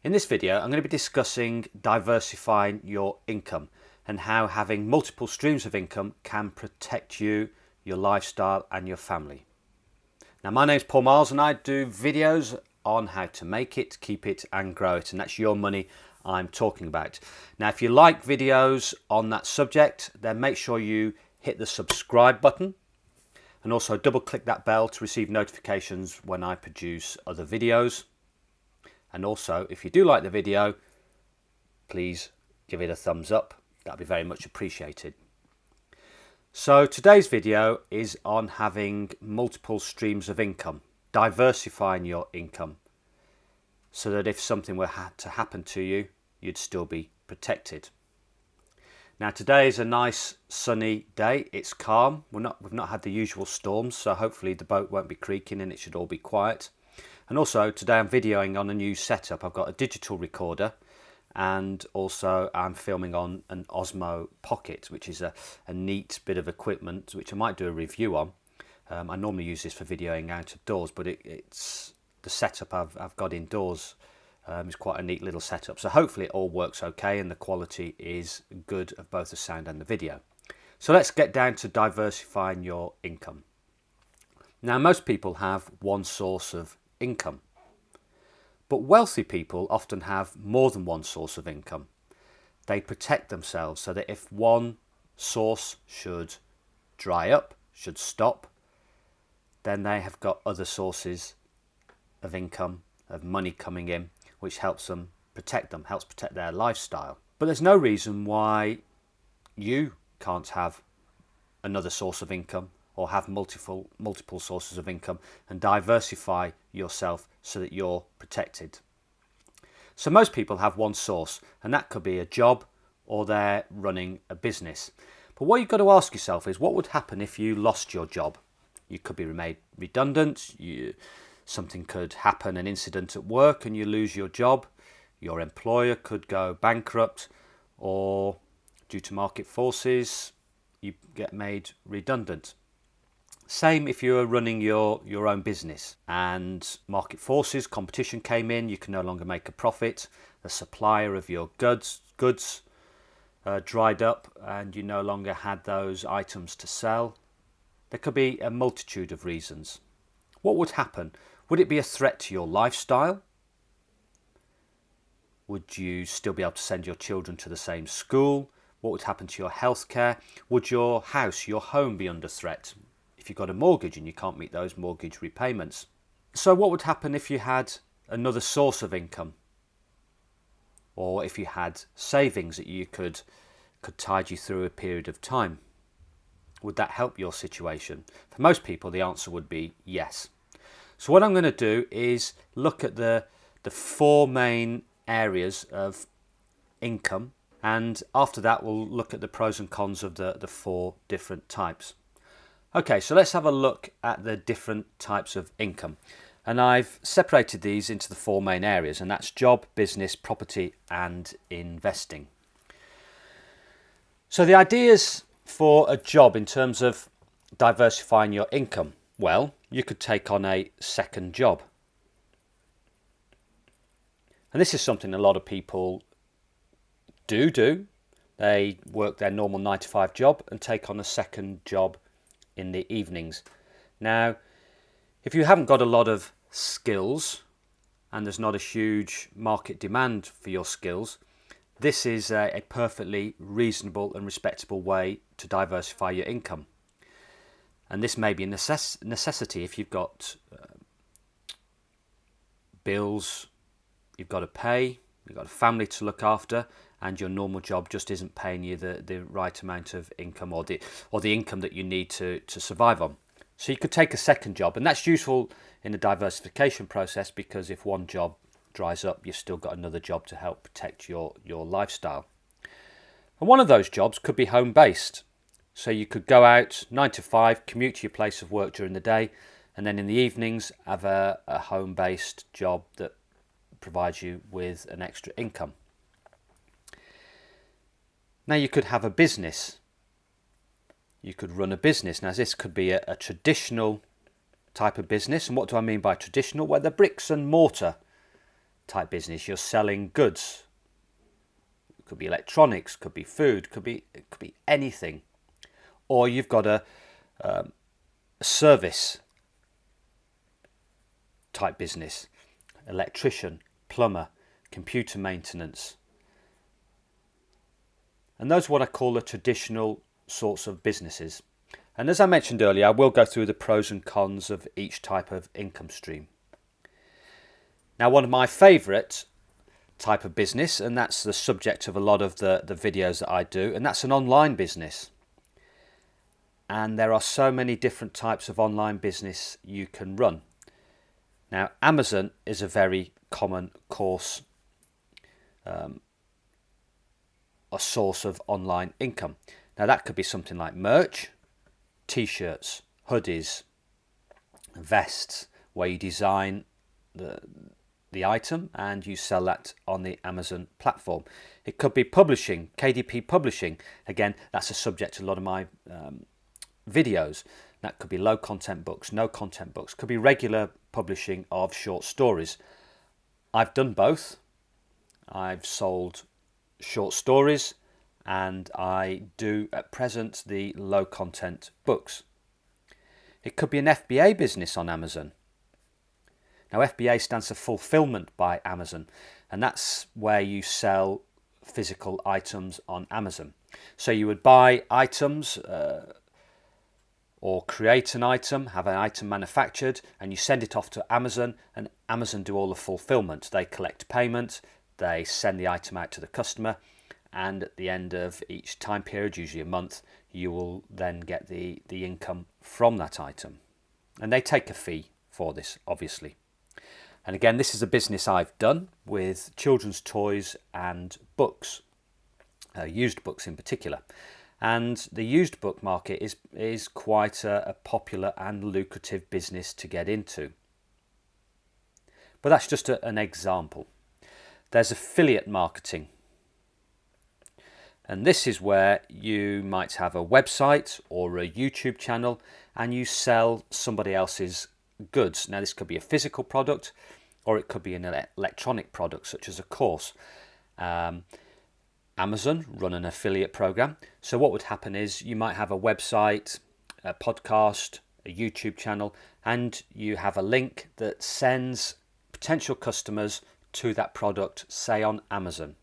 In this video, I'm going to be discussing diversifying your income and how having multiple streams of income can protect you, your lifestyle and your family. Now, my name's Paul Marles and I do videos on how to make it, keep it and grow it, and that's your money I'm talking about. Now, if you like videos on that subject, then make sure you hit the subscribe button and also double click that bell to receive notifications when I produce other videos. And also, if you do like the video, please give it a thumbs up. That'd be very much appreciated. So today's video is on having multiple streams of income, diversifying your income, so that if something were to happen to you, you'd still be protected. Now, today is a nice sunny day. It's calm. We've not had the usual storms, so hopefully the boat won't be creaking and it should all be quiet. And also today I'm videoing on a new setup. I've got a digital recorder and also I'm filming on an Osmo Pocket, which is a neat bit of equipment which I might do a review on. I normally use this for videoing out of doors, but it's the setup I've got indoors. It's quite a neat little setup. So hopefully it all works okay and the quality is good of both the sound and the video. So let's get down to diversifying your income. Now, most people have one source of income, but wealthy people often have more than one source of income. They protect themselves so that if one source should dry up, should stop, then they have got other sources of income, of money coming in, which helps protect their lifestyle. But there's no reason why you can't have another source of income or have multiple sources of income and diversify yourself so that you're protected. So most people have one source, and that could be a job or they're running a business. But what you've got to ask yourself is, what would happen if you lost your job? You could be made redundant, something could happen, an incident at work, and you lose your job. Your employer could go bankrupt, or due to market forces, you get made redundant. Same if you're running your own business and market forces, competition came in, you can no longer make a profit, the supplier of your goods dried up and you no longer had those items to sell. There could be a multitude of reasons. What would happen? Would it be a threat to your lifestyle? Would you still be able to send your children to the same school? What would happen to your healthcare? Would your house, your home be under threat if you've got a mortgage and you can't meet those mortgage repayments? So what would happen if you had another source of income? Or if you had savings that you could tide you through a period of time? Would that help your situation? For most people, the answer would be yes. So what I'm going to do is look at the four main areas of income, and after that we'll look at the pros and cons of the four different types. Okay, so let's have a look at the different types of income. And I've separated these into the four main areas, and that's job, business, property and investing. So the ideas for a job in terms of diversifying your income, well, you could take on a second job. And this is something a lot of people do. They work their normal 9-to-5 job and take on a second job in the evenings. Now, if you haven't got a lot of skills and there's not a huge market demand for your skills, this is a perfectly reasonable and respectable way to diversify your income. And this may be a necessity if you've got bills you've got to pay, you've got a family to look after, and your normal job just isn't paying you the right amount of income or the income that you need to survive on. So you could take a second job, and that's useful in the diversification process, because if one job dries up, you've still got another job to help protect your lifestyle. And one of those jobs could be home-based. So you could go out 9 to 5, commute to your place of work during the day, and then in the evenings have a home-based job that provides you with an extra income. Now you could have a business. You could run a business. Now this could be a traditional type of business. And what do I mean by traditional? Well, they're bricks and mortar type business. You're selling goods. It could be electronics, could be food, it could be anything. Or you've got a service type business, electrician, plumber, computer maintenance. And those are what I call the traditional sorts of businesses. And as I mentioned earlier, I will go through the pros and cons of each type of income stream. Now, one of my favourite type of business, and that's the subject of a lot of the videos that I do, and that's an online business. And there are so many different types of online business you can run. Now, Amazon is a very common a source of online income. Now, that could be something like merch, t-shirts, hoodies, vests, where you design the item and you sell that on the Amazon platform. It could be publishing, KDP publishing. Again, that's a subject to a lot of my videos. That could be low content books, no content books, could be regular publishing of short stories. I've done both. I've sold short stories and I do at present the low content books. It could be an FBA business on Amazon. Now, FBA stands for Fulfillment by Amazon, and that's where you sell physical items on Amazon. So you would buy items or create an item, have an item manufactured, and you send it off to Amazon, and Amazon do all the fulfillment. They collect payment, they send the item out to the customer, and at the end of each time period, usually a month, you will then get the income from that item. And they take a fee for this, obviously. And again, this is a business I've done with children's toys and books, used books in particular. And the used book market is quite a popular and lucrative business to get into. But that's just an example. There's affiliate marketing. And this is where you might have a website or a YouTube channel and you sell somebody else's goods. Now, this could be a physical product or it could be an electronic product such as a course. Amazon run an affiliate program. So what would happen is you might have a website, a podcast, a YouTube channel, and you have a link that sends potential customers to that product, say on Amazon.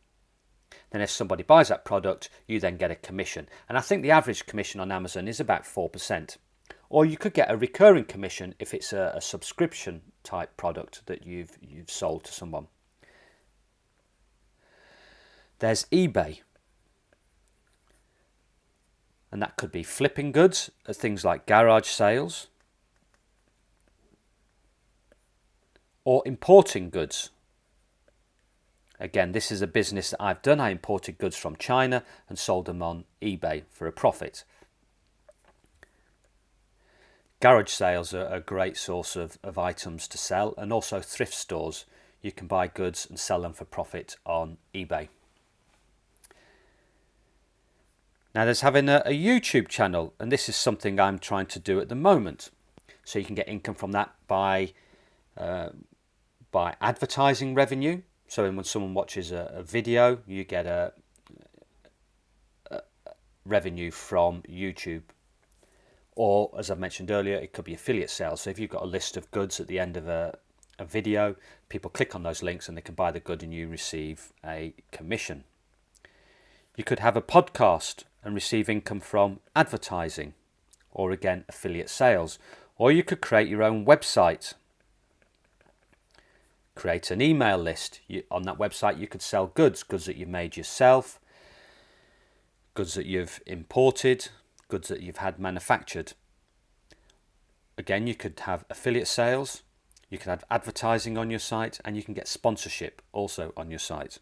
Then if somebody buys that product, you then get a commission. And I think the average commission on Amazon is about 4%. Or you could get a recurring commission if it's a subscription type product that you've sold to someone. There's eBay. And that could be flipping goods, things like garage sales. Or importing goods. Again, this is a business that I've done. I imported goods from China and sold them on eBay for a profit. Garage sales are a great source of items to sell, and also thrift stores. You can buy goods and sell them for profit on eBay. Now, there's having a YouTube channel, and this is something I'm trying to do at the moment. So you can get income from that by advertising revenue. So when someone watches a video, you get a revenue from YouTube. Or, as I mentioned earlier, it could be affiliate sales. So if you've got a list of goods at the end of a video, people click on those links and they can buy the good and you receive a commission. You could have a podcast and receive income from advertising, or again, affiliate sales. Or you could create your own website. Create an email list. On that website you could sell goods that you've made yourself, goods that you've imported, goods that you've had manufactured. Again, you could have affiliate sales, you can have advertising on your site, and you can get sponsorship also on your site.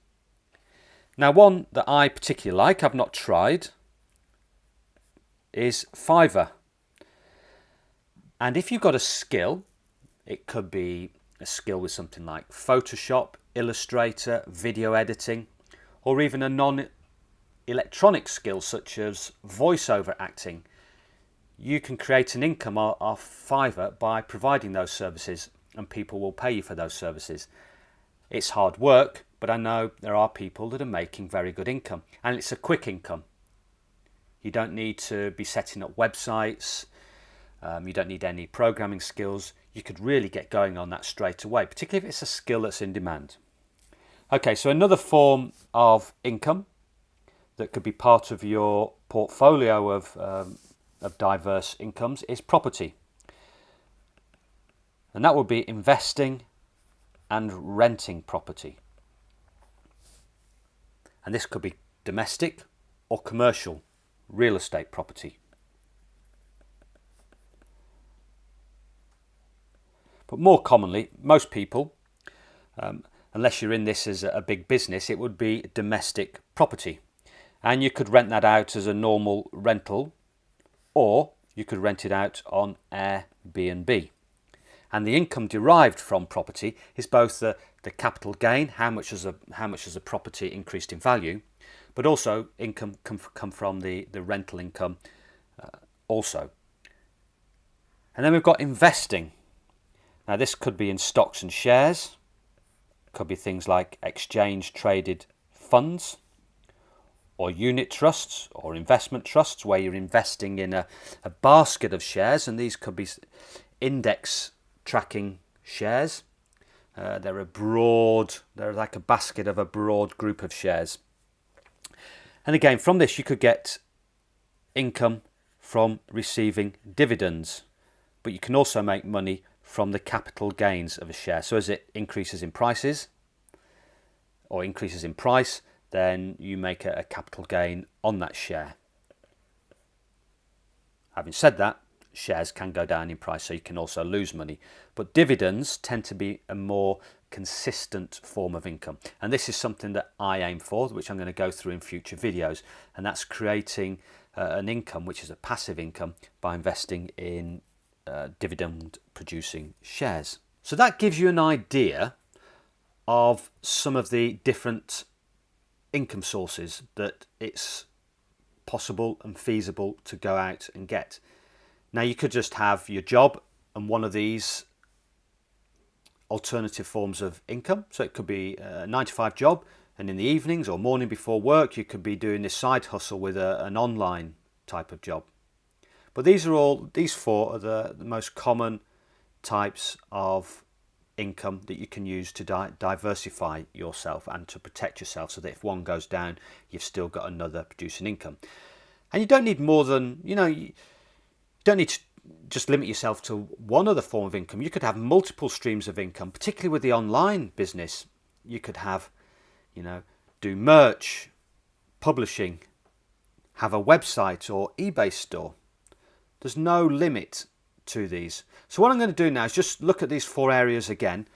Now, one that I particularly like, I've not tried, is Fiverr. And if you've got a skill, it could be a skill with something like Photoshop, Illustrator, video editing, or even a non-electronic skill such as voiceover acting. You can create an income off Fiverr by providing those services, and people will pay you for those services. It's hard work, but I know there are people that are making very good income, and it's a quick income. You don't need to be setting up websites. You don't need any programming skills. You could really get going on that straight away, particularly if it's a skill that's in demand. Okay, so another form of income that could be part of your portfolio of diverse incomes is property. And that would be investing and renting property. And this could be domestic or commercial real estate property. But more commonly, most people, unless you're in this as a big business, it would be domestic property. And you could rent that out as a normal rental, or you could rent it out on Airbnb. And the income derived from property is both the capital gain, how much has the property increased in value, but also income come from the rental income also. And then we've got investing. Now this could be in stocks and shares, could be things like exchange traded funds, or unit trusts or investment trusts where you're investing in a basket of shares, and these could be index tracking shares. They're like a basket of a broad group of shares. And again, from this you could get income from receiving dividends, but you can also make money from the capital gains of a share. So as it increases in prices or increases in price, then you make a capital gain on that share. Having said that, shares can go down in price, so you can also lose money. But dividends tend to be a more consistent form of income. And this is something that I aim for, which I'm going to go through in future videos. And that's creating an income, which is a passive income, by investing in dividend producing shares. So that gives you an idea of some of the different income sources that it's possible and feasible to go out and get. Now you could just have your job and one of these alternative forms of income. So it could be a 9-to-5 job, and in the evenings or morning before work you could be doing this side hustle with an online type of job. But these four are the most common types of income that you can use to diversify yourself and to protect yourself, so that if one goes down you've still got another producing income. And you don't need more than, you don't need to just limit yourself to one other form of income. You could have multiple streams of income, particularly with the online business. You could have, do merch, publishing, have a website or eBay store. There's no limit to these. So what I'm going to do now is just look at these four areas again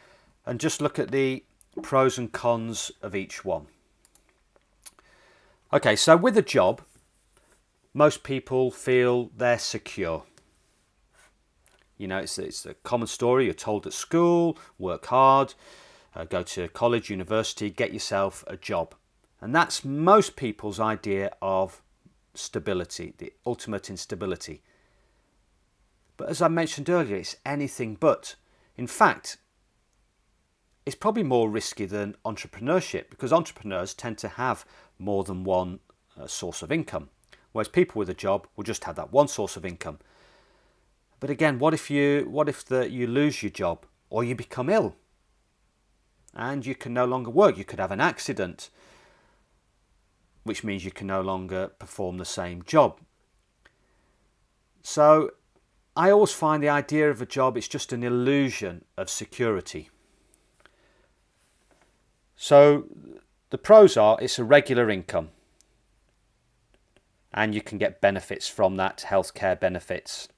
and just look at the pros and cons of each one. Okay, so with a job, most people feel they're secure. It's a common story. You're told at school, work hard, go to college, university, get yourself a job. And that's most people's idea of stability, the ultimate in stability. But as I mentioned earlier, it's anything but. In fact, it's probably more risky than entrepreneurship, because entrepreneurs tend to have more than one source of income, whereas people with a job will just have that one source of income. But again, what if you lose your job, or you become ill and you can no longer work? You could have an accident, which means you can no longer perform the same job. So I always find the idea of a job, it's just an illusion of security. So the pros are, it's a regular income, and you can get benefits from that, healthcare benefits.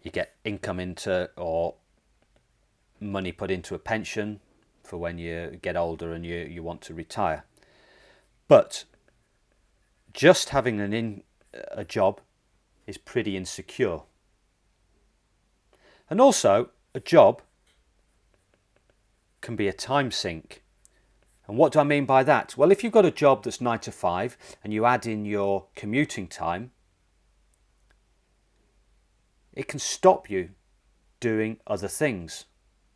You get income into, or money put into a pension for when you get older and you want to retire. But just having a job is pretty insecure. And also, a job can be a time sink. And what do I mean by that? Well, if you've got a job that's 9 to 5 and you add in your commuting time, it can stop you doing other things.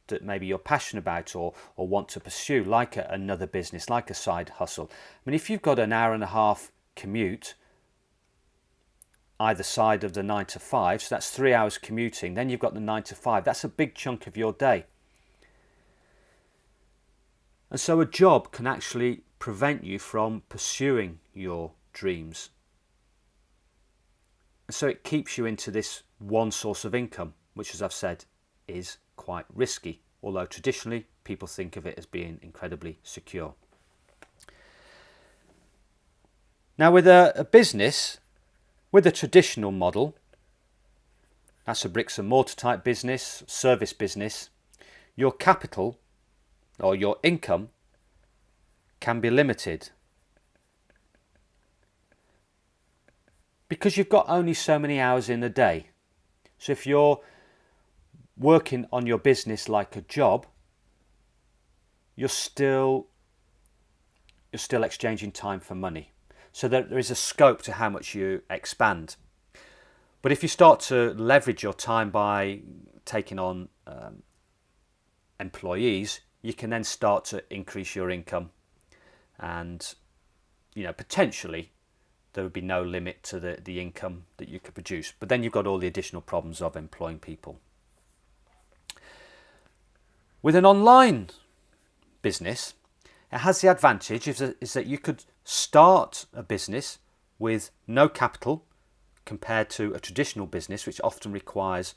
that maybe you're passionate about or want to pursue, like another business, like a side hustle. I mean, if you've got an hour and a half commute either side of the 9 to 5, so that's 3 hours commuting, then you've got the 9 to 5. That's a big chunk of your day. And so a job can actually prevent you from pursuing your dreams. And so it keeps you into this one source of income, which, as I've said, is quite risky, although traditionally people think of it as being incredibly secure. Now, with a business, with a traditional model, that's a bricks and mortar type business, service business, your capital or your income can be limited because you've got only so many hours in a day. So if you're working on your business like a job, you're still exchanging time for money. So there is a scope to how much you expand. But if you start to leverage your time by taking on employees, you can then start to increase your income, and potentially there would be no limit to the income that you could produce. But then you've got all the additional problems of employing people. With an online business, it has the advantage is that you could start a business with no capital compared to a traditional business, which often requires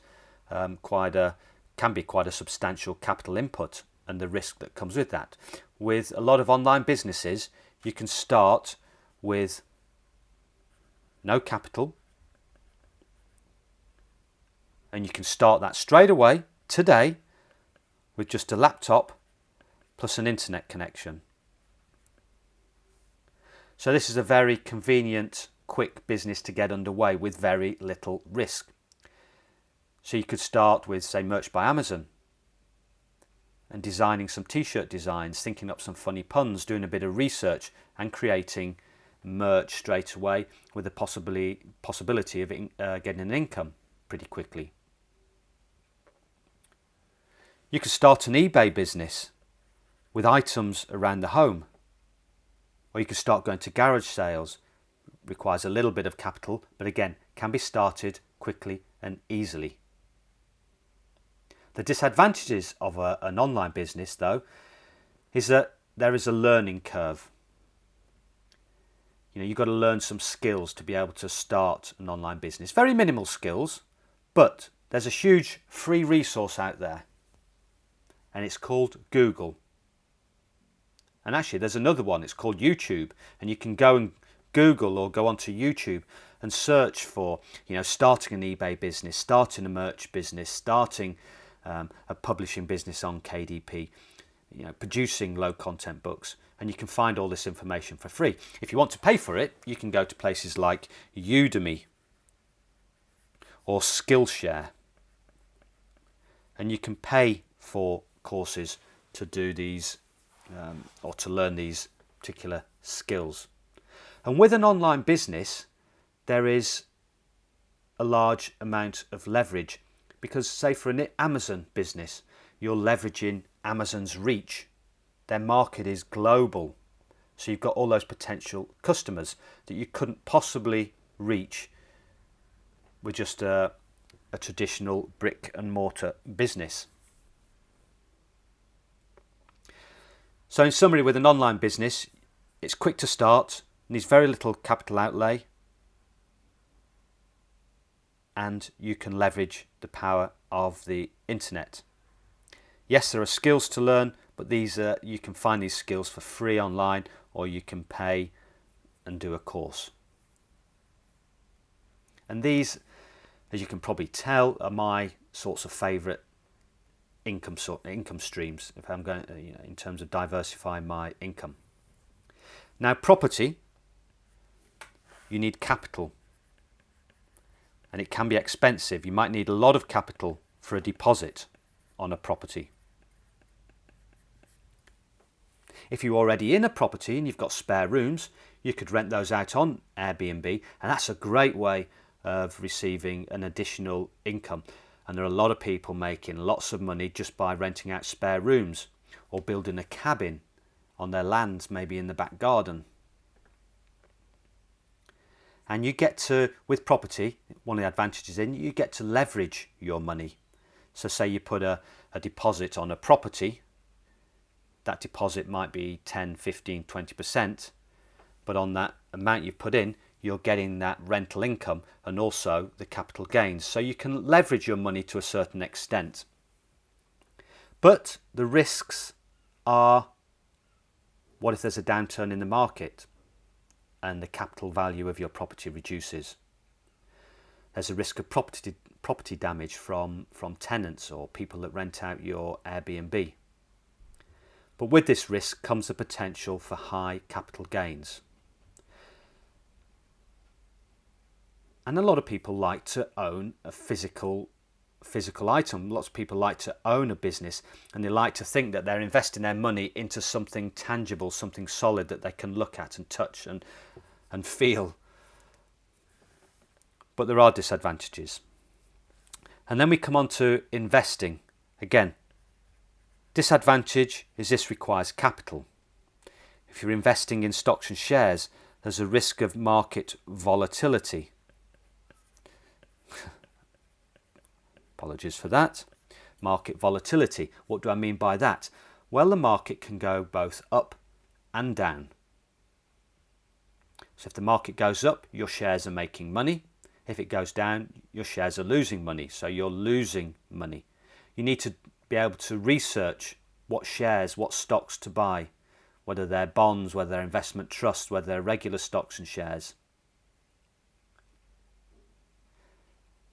can be quite a substantial capital input and the risk that comes with that. With a lot of online businesses, you can start with no capital, and you can start that straight away today with just a laptop plus an internet connection. So this is a very convenient, quick business to get underway with very little risk. So you could start with, say, Merch by Amazon and designing some t-shirt designs, thinking up some funny puns, doing a bit of research and creating merch straight away with the possibility of getting an income pretty quickly. You could start an eBay business with items around the home, or you could start going to garage sales. Requires a little bit of capital, but again, can be started quickly and easily. The disadvantages of an online business, though, is that there is a learning curve. You've got to learn some skills to be able to start an online business. Very minimal skills, but there's a huge free resource out there, and it's called Google. And actually, there's another one. It's called YouTube, and you can go and Google or go onto YouTube and search for, starting an eBay business, starting a merch business, starting a publishing business on KDP, producing low content books, and you can find all this information for free. If you want to pay for it, you can go to places like Udemy or Skillshare, and you can pay for courses to do these or to learn these particular skills. And with an online business, there is a large amount of leverage because, say, for an Amazon business, you're leveraging Amazon's reach. Their market is global. So you've got all those potential customers that you couldn't possibly reach with just a traditional brick and mortar business. So in summary, with an online business, it's quick to start, needs very little capital outlay, and you can leverage the power of the internet. Yes, there are skills to learn, but you can find these skills for free online, or you can pay and do a course. And these, as you can probably tell, are my sorts of favourite income streams if I'm going in terms of diversifying my income. Now, property, you need capital, and it can be expensive. You might need a lot of capital for a deposit on a property. If you're already in a property and you've got spare rooms, you could rent those out on Airbnb, and that's a great way of receiving an additional income. And there are a lot of people making lots of money just by renting out spare rooms or building a cabin on their lands, maybe in the back garden. And you get to, with property, one of the advantages you get to leverage your money. So say you put a deposit on a property, that deposit might be 10, 15, 20%, but on that amount you've put in, you're getting that rental income and also the capital gains. So you can leverage your money to a certain extent. But the risks are, what if there's a downturn in the market and the capital value of your property reduces? There's a risk of property damage from tenants or people that rent out your Airbnb. But with this risk comes the potential for high capital gains. And a lot of people like to own a physical item. Lots of people like to own a business, and they like to think that they're investing their money into something tangible, something solid that they can look at and touch and feel. But there are disadvantages. And then we come on to investing. Again, disadvantage is this requires capital. If you're investing in stocks and shares, there's a risk of market volatility. Apologies for that. Market volatility. What do I mean by that? Well, the market can go both up and down. So if the market goes up, your shares are making money. If it goes down, your shares are losing money. So you're losing money. You need to be able to research what shares, what stocks to buy, whether they're bonds, whether they're investment trusts, whether they're regular stocks and shares.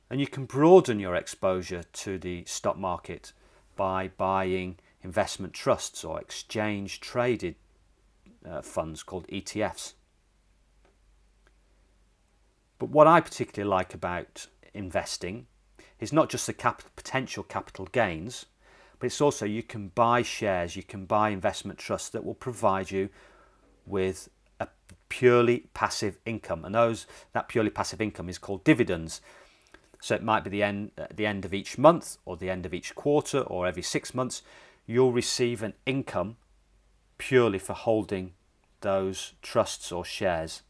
And you can broaden your exposure to the stock market by buying investment trusts or exchange traded funds called ETFs. But what I particularly like about investing is not just the potential capital gains, but it's also you can buy shares, you can buy investment trusts that will provide you with a purely passive income. And that purely passive income is called dividends. So it might be the end of each month or the end of each quarter or every 6 months, you'll receive an income purely for holding those trusts or shares.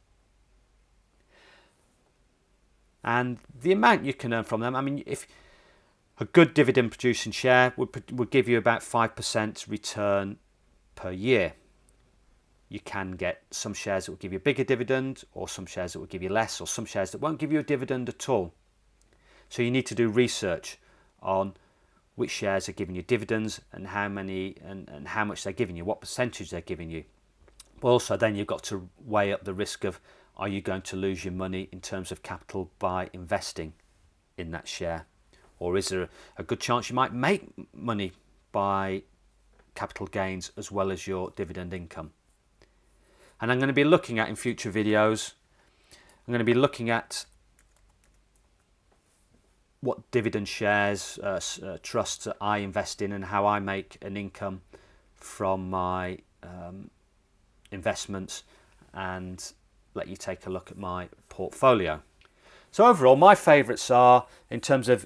And the amount you can earn from them, I mean, if a good dividend producing share would give you about 5% return per year. You can get some shares that will give you a bigger dividend, or some shares that will give you less, or some shares that won't give you a dividend at all. So you need to do research on which shares are giving you dividends and how many and how much they're giving you, what percentage they're giving you. But also then you've got to weigh up the risk of, are you going to lose your money in terms of capital by investing in that share? Or is there a good chance you might make money by capital gains as well as your dividend income? And I'm going to be looking at in future videos, I'm going to be looking at what dividend shares, trusts that I invest in and how I make an income from my investments, and let you take a look at my portfolio. So overall, my favourites are, in terms of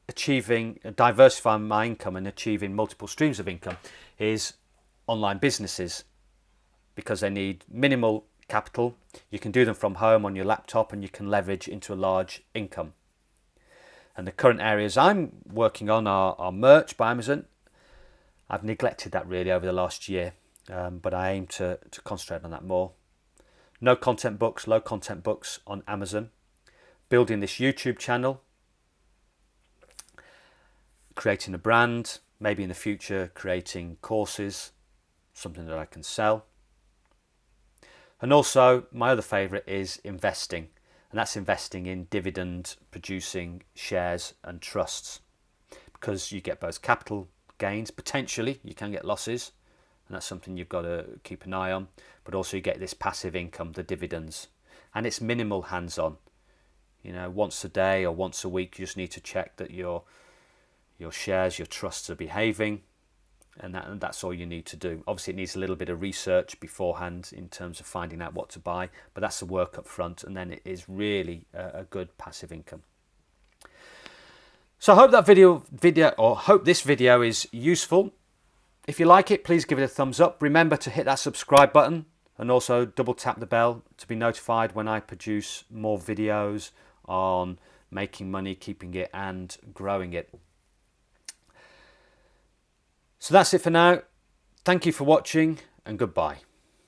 diversifying my income and achieving multiple streams of income, is online businesses, because they need minimal capital. You can do them from home on your laptop and you can leverage into a large income. And the current areas I'm working on are merch by Amazon. I've neglected that really over the last year, but I aim to concentrate on that more. No content books, low content books on Amazon. Building this YouTube channel. Creating a brand, maybe in the future creating courses, something that I can sell. And also my other favourite is investing, and that's investing in dividend producing shares and trusts, because you get both capital gains, potentially you can get losses, and that's something you've got to keep an eye on, but also you get this passive income, the dividends, and it's minimal hands-on. You know, once a day or once a week you just need to check that your shares, your trusts are behaving, and that's all you need to do. Obviously it needs a little bit of research beforehand in terms of finding out what to buy, but that's the work up front, and then it is really a good passive income. So I hope hope this video is useful. If you like it, please give it a thumbs up. Remember to hit that subscribe button and also double tap the bell to be notified when I produce more videos on making money, keeping it and growing it. So that's it for now. Thank you for watching and goodbye.